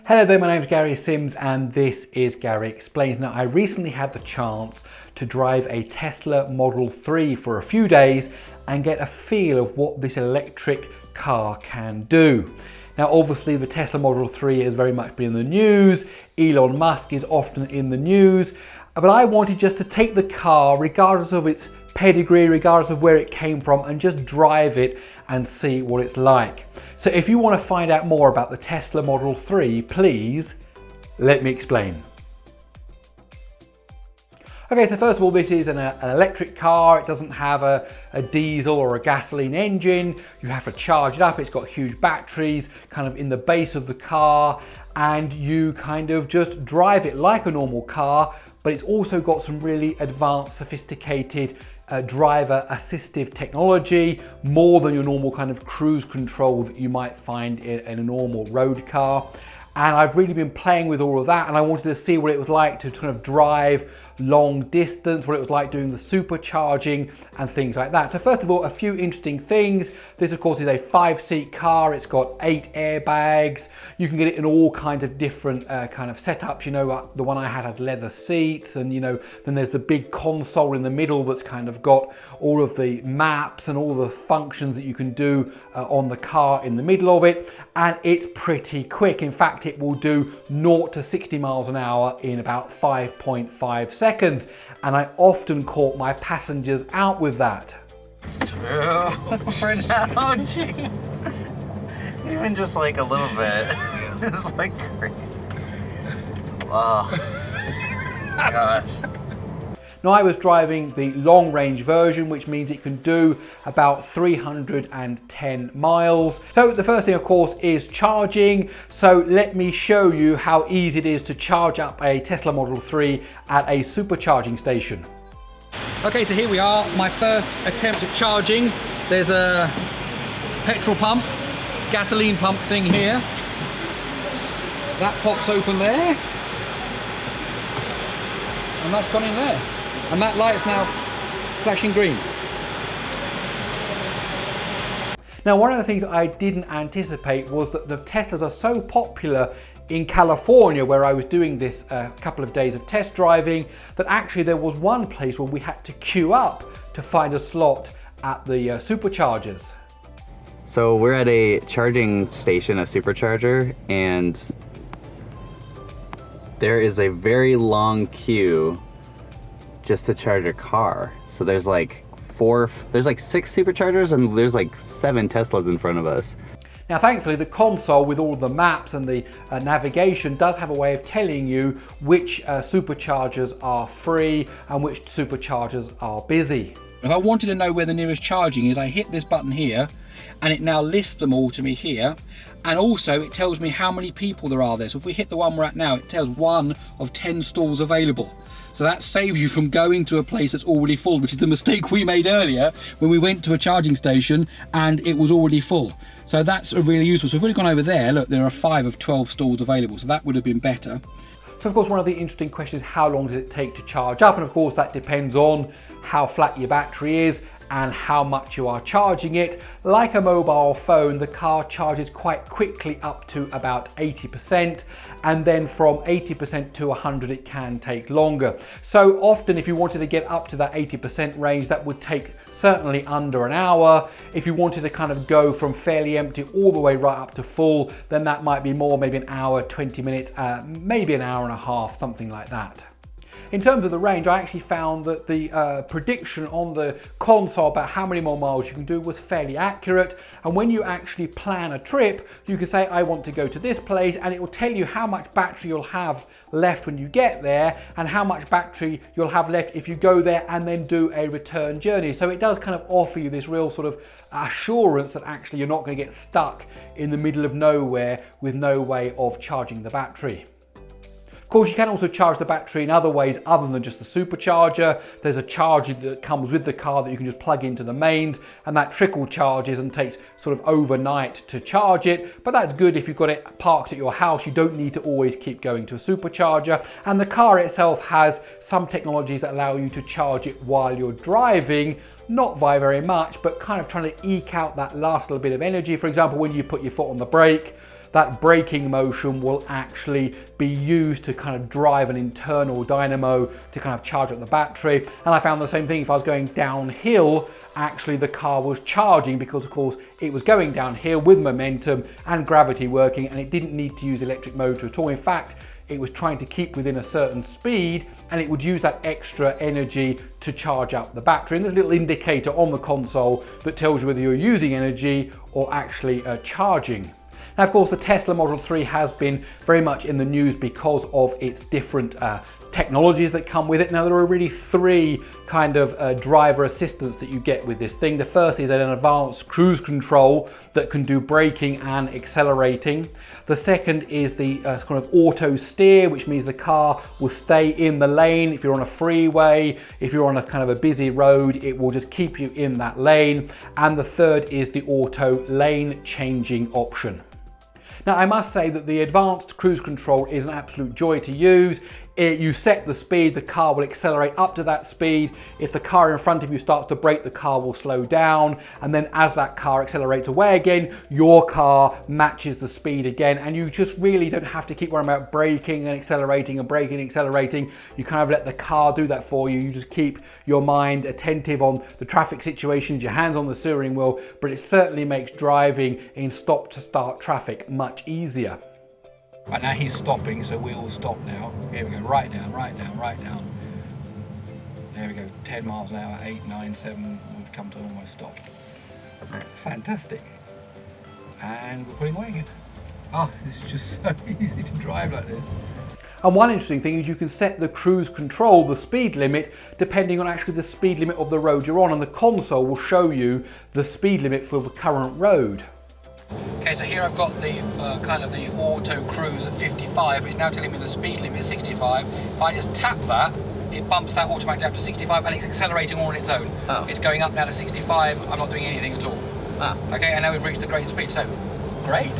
Hello there, my name is Gary Sims and this is Gary Explains. Now, I recently had the chance to drive a Tesla Model 3 for a few days and get a feel of what this electric car can do. Now, obviously the Tesla Model 3 has very much been in the news. Elon Musk is often in the news, but I wanted just to take the car, regardless of its pedigree, regardless of where it came from, and just drive it and see what it's like. So if you want to find out more about the Tesla Model 3, please let me explain. Okay, so first of all, this is an electric car. It doesn't have a diesel or a gasoline engine. You have to charge it up. It's got huge batteries kind of in the base of the car, and you kind of just drive it like a normal car, but it's also got some really advanced, sophisticated driver assistive technology, more than your normal kind of cruise control that you might find in a normal road car. And I've really been playing with all of that, and I wanted to see what it was like to kind of drive long distance, what it was like doing the supercharging and things like that. So first of all, a few interesting things. This of course is a 5-seat car. It's got 8 airbags. You can get it in all kinds of different kind of setups. You know, the one I had leather seats, and you know, then there's the big console in the middle that's kind of got all of the maps and all the functions that you can do on the car in the middle of it. And it's pretty quick. In fact, it will do 0 to 60 miles an hour in about 5.5 seconds. And I often caught my passengers out with that. It's true. For now, geez. Even just like a little bit. It's like crazy. Wow. Gosh. Now, I was driving the long range version, which means it can do about 310 miles. So the first thing, of course, is charging. So let me show you how easy it is to charge up a Tesla Model 3 at a supercharging station. Okay, so here we are, my first attempt at charging. There's a petrol pump, gasoline pump thing here. That pops open there. And that's gone in there. And that light's now flashing green. Now, one of the things I didn't anticipate was that the Teslas are so popular in California, where I was doing this couple of days of test driving, that actually there was one place where we had to queue up to find a slot at the superchargers. So we're at a charging station, a supercharger, and there is a very long queue just to charge a car. So there's like 6 superchargers and there's like 7 Teslas in front of us. Now, thankfully, the console with all the maps and the navigation does have a way of telling you which superchargers are free and which superchargers are busy. If I wanted to know where the nearest charging is, I hit this button here and it now lists them all to me here. And also it tells me how many people there are there. So if we hit the one we're at now, it tells 1 of 10 stalls available. So that saves you from going to a place that's already full, which is the mistake we made earlier when we went to a charging station and it was already full. So that's really useful. So if we'd have gone over there, look, there are 5 of 12 stalls available. So that would have been better. So of course, one of the interesting questions is how long does it take to charge up? And of course, that depends on how flat your battery is and how much you are charging it. Like a mobile phone, the car charges quite quickly up to about 80%, and then from 80% to 100 it can take longer. So often if you wanted to get up to that 80% range, that would take certainly under an hour. If you wanted to kind of go from fairly empty all the way right up to full, then that might be more, maybe an hour, 20 minutes, maybe an hour and a half, something like that. In terms of the range, I actually found that the prediction on the console about how many more miles you can do was fairly accurate. And when you actually plan a trip, you can say, I want to go to this place, and it will tell you how much battery you'll have left when you get there and how much battery you'll have left if you go there and then do a return journey. So it does kind of offer you this real sort of assurance that actually you're not going to get stuck in the middle of nowhere with no way of charging the battery. Of course, you can also charge the battery in other ways other than just the supercharger. There's a charger that comes with the car that you can just plug into the mains, and that trickle charges and takes sort of overnight to charge it. But that's good if you've got it parked at your house. You don't need to always keep going to a supercharger. And the car itself has some technologies that allow you to charge it while you're driving, not by very much, but kind of trying to eke out that last little bit of energy. For example, when you put your foot on the brake, that braking motion will actually be used to kind of drive an internal dynamo to kind of charge up the battery. And I found the same thing if I was going downhill, actually the car was charging because of course it was going downhill with momentum and gravity working, and it didn't need to use electric motor at all. In fact, it was trying to keep within a certain speed, and it would use that extra energy to charge up the battery. And there's a little indicator on the console that tells you whether you're using energy or actually charging. Now, of course, the Tesla Model 3 has been very much in the news because of its different technologies that come with it. Now, there are really three kind of driver assistance that you get with this thing. The first is an advanced cruise control that can do braking and accelerating. The second is the kind of auto steer, which means the car will stay in the lane. If you're on a freeway, if you're on a kind of a busy road, it will just keep you in that lane. And the third is the auto lane changing option. Now, I must say that the advanced cruise control is an absolute joy to use. You set the speed, the car will accelerate up to that speed. If the car in front of you starts to brake, the car will slow down. And then as that car accelerates away again, your car matches the speed again. And you just really don't have to keep worrying about braking and accelerating and braking and accelerating. You kind of let the car do that for you. You just keep your mind attentive on the traffic situations, your hands on the steering wheel, but it certainly makes driving in stop-to-start traffic much easier. Right, now he's stopping, so we'll stop now. Here we go, right down, right down, right down. There we go, 10 miles an hour, 8, 9, 7, we've come to almost stop. Nice. Fantastic. And we're pulling away again. Oh, this is just so easy to drive like this. And one interesting thing is you can set the cruise control, the speed limit, depending on actually the speed limit of the road you're on, and the console will show you the speed limit for the current road. Okay, so here I've got the kind of the auto cruise at 55. It's now telling me the speed limit is 65. If I just tap that, it bumps that automatically up to 65, and it's accelerating all on its own. Oh. It's going up now to 65. I'm not doing anything at all. Ah. Okay, and now we've reached the great speed. So, great.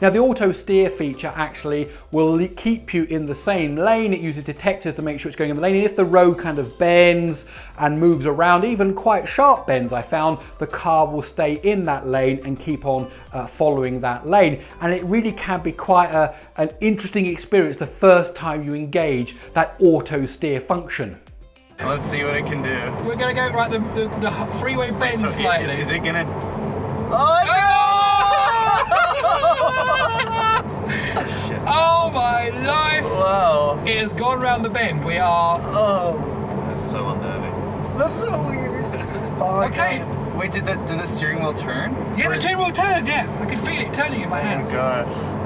Now, the auto steer feature actually will keep you in the same lane. It uses detectors to make sure it's going in the lane. And if the road kind of bends and moves around, even quite sharp bends, I found, the car will stay in that lane and keep on following that lane. And it really can be quite an interesting experience the first time you engage that auto steer function. Let's see what it can do. We're going to go right, the freeway bends So slightly. is it gonna... Oh, no! Oh my life! Whoa. It has gone round the bend. We are... Oh. That's so unnerving. That's so weird. Oh my Okay. God. Wait, did the steering wheel turn? Yeah, Or- the steering wheel turned, yeah. I can feel it turning in my Oh hands. my gosh.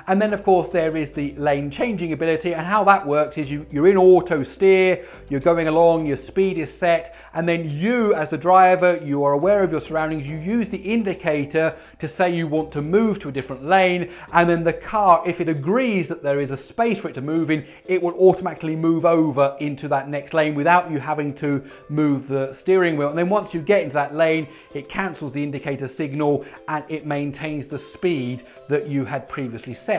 And then, of course, there is the lane changing ability, and how that works is you're in auto steer, you're going along, your speed is set, and then you, as the driver, you are aware of your surroundings, you use the indicator to say you want to move to a different lane, and then the car, if it agrees that there is a space for it to move in, it will automatically move over into that next lane without you having to move the steering wheel. And then once you get into that lane, it cancels the indicator signal and it maintains the speed that you had previously set.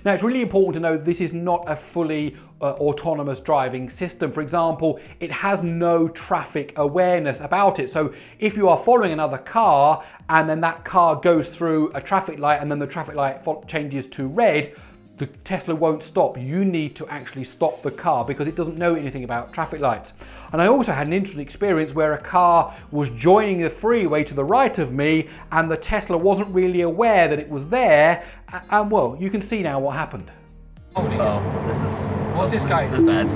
Now, it's really important to know this is not a fully autonomous driving system. For example, it has no traffic awareness about it. So if you are following another car and then that car goes through a traffic light and then the traffic light changes to red, the Tesla won't stop. You need to actually stop the car because it doesn't know anything about traffic lights. And I also had an interesting experience where a car was joining the freeway to the right of me and the Tesla wasn't really aware that it was there. And well, you can see now what happened. Oh, this is... What's this guy? This is bad.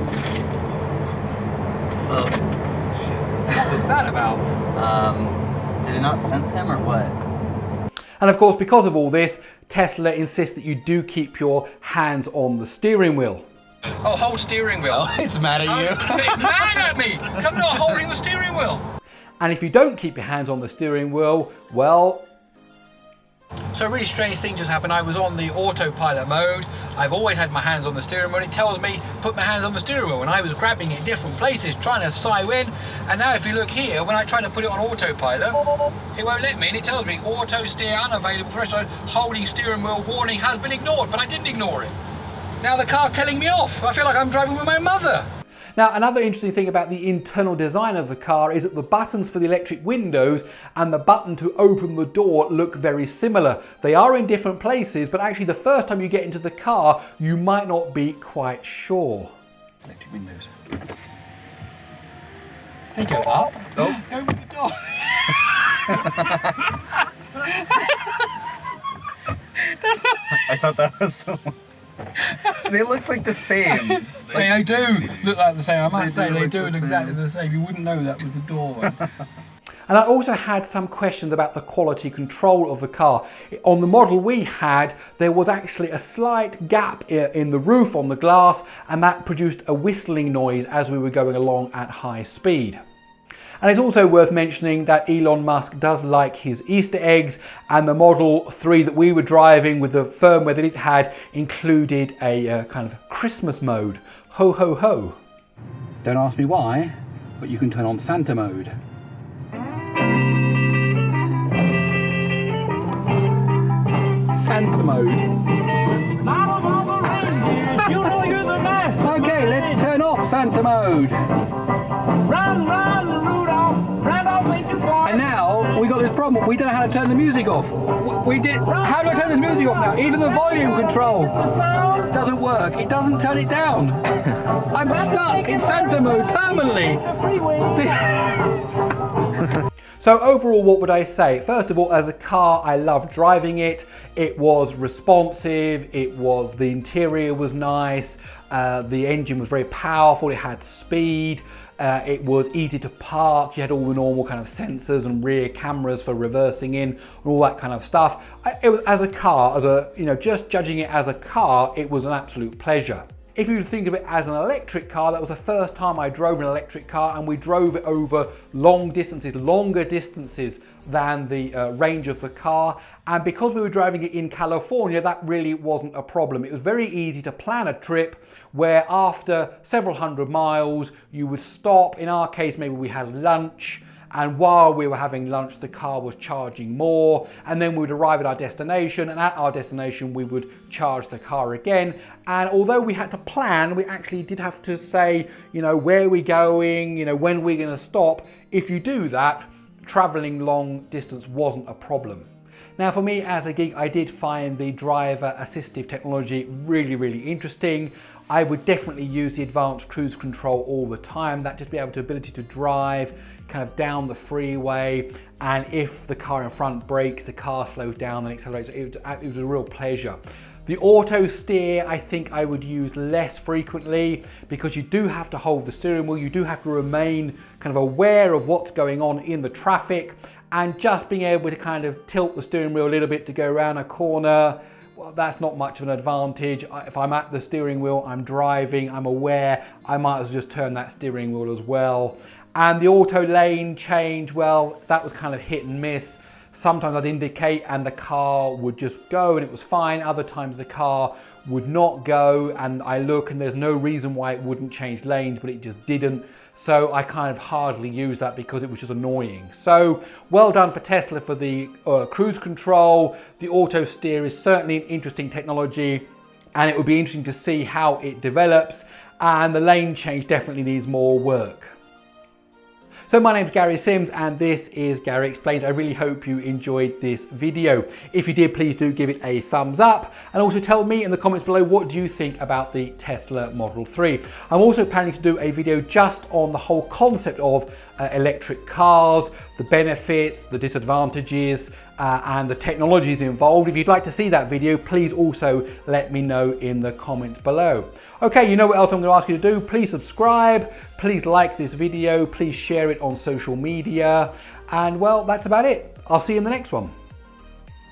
Oh. What was that about? Did it not sense him or what? And of course, because of all this, Tesla insists that you do keep your hands on the steering wheel. Oh, hold steering wheel. Oh, it's mad at you. It's mad at me. I'm not holding the steering wheel. And if you don't keep your hands on the steering wheel, well... So a really strange thing just happened. I was on the autopilot mode. I've always had my hands on the steering wheel. It tells me put my hands on the steering wheel, and I was grabbing it in different places, trying to sight in. And now if you look here, when I try to put it on autopilot, it won't let me, and it tells me auto steer unavailable threshold, holding steering wheel warning has been ignored, but I didn't ignore it. Now the car's telling me off. I feel like I'm driving with my mother. Now, another interesting thing about the internal design of the car is that the buttons for the electric windows and the button to open the door look very similar. They are in different places, but actually the first time you get into the car, you might not be quite sure. Electric windows. They go up. Oh. Open the door. I thought that was the one. They look like the same. They do look like the same. I must They say, do they look do the look exactly the same. You wouldn't know that was the door. And I also had some questions about the quality control of the car. On the model we had, there was actually a slight gap in the roof on the glass, and that produced a whistling noise as we were going along at high speed. And it's also worth mentioning that Elon Musk does like his Easter eggs, and the Model 3 that we were driving with the firmware that it had included a kind of Christmas mode. Ho ho ho. Don't ask me why, but you can turn on Santa mode. Santa mode. Okay, let's turn off Santa mode. Run, run, Rudolph, Randolph, ain't you boy? And now we got this problem. We don't know how to turn the music off. How do I turn this music off now? Even the volume control doesn't work. It doesn't turn it down. I'm stuck in Santa mode permanently. So overall, what would I say? First of all, as a car, I loved driving it. It was responsive. The interior was nice. The engine was very powerful. It had speed. It was easy to park. You had all the normal kind of sensors and rear cameras for reversing in and all that kind of stuff. It was, as a car, just judging it as a car, it was an absolute pleasure. If you think of it as an electric car, that was the first time I drove an electric car, and we drove it over long distances, longer distances than the range of the car. And because we were driving it in California, that really wasn't a problem. It was very easy to plan a trip where after several hundred miles, you would stop. In our case, maybe we had lunch, and while we were having lunch, the car was charging more, and then we would arrive at our destination, and at our destination we would charge the car again. And although we had to plan, we actually did have to say, where we're going, when we're going to stop. If you do that, traveling long distance wasn't a problem. Now for me as a geek, I did find the driver assistive technology really, really interesting. I would definitely use the advanced cruise control all the time. That just be able to ability to drive kind of down the freeway, and if the car in front brakes, the car slows down and accelerates. It was a real pleasure. The auto steer, I think I would use less frequently, because you do have to hold the steering wheel, you do have to remain kind of aware of what's going on in the traffic, and just being able to kind of tilt the steering wheel a little bit to go around a corner, well, that's not much of an advantage. If I'm at the steering wheel, I'm driving, I'm aware, I might as well just turn that steering wheel as well. And the auto lane change, well, that was kind of hit and miss. Sometimes I'd indicate and the car would just go and it was fine. Other times the car would not go, and I look and there's no reason why it wouldn't change lanes, but it just didn't. So I kind of hardly used that because it was just annoying. So well done for Tesla for the cruise control. The auto steer is certainly an interesting technology, and it will be interesting to see how it develops. And the lane change definitely needs more work. So my name's Gary Sims, and this is Gary Explains. I really hope you enjoyed this video. If you did, please do give it a thumbs up, and also tell me in the comments below what do you think about the Tesla Model 3. I'm also planning to do a video just on the whole concept of electric cars, the benefits, the disadvantages, and the technologies involved. If you'd like to see that video, please also let me know in the comments below. Okay, you know what else I'm going to ask you to do? Please subscribe, please like this video, please share it on social media, and well, that's about it. I'll see you in the next one.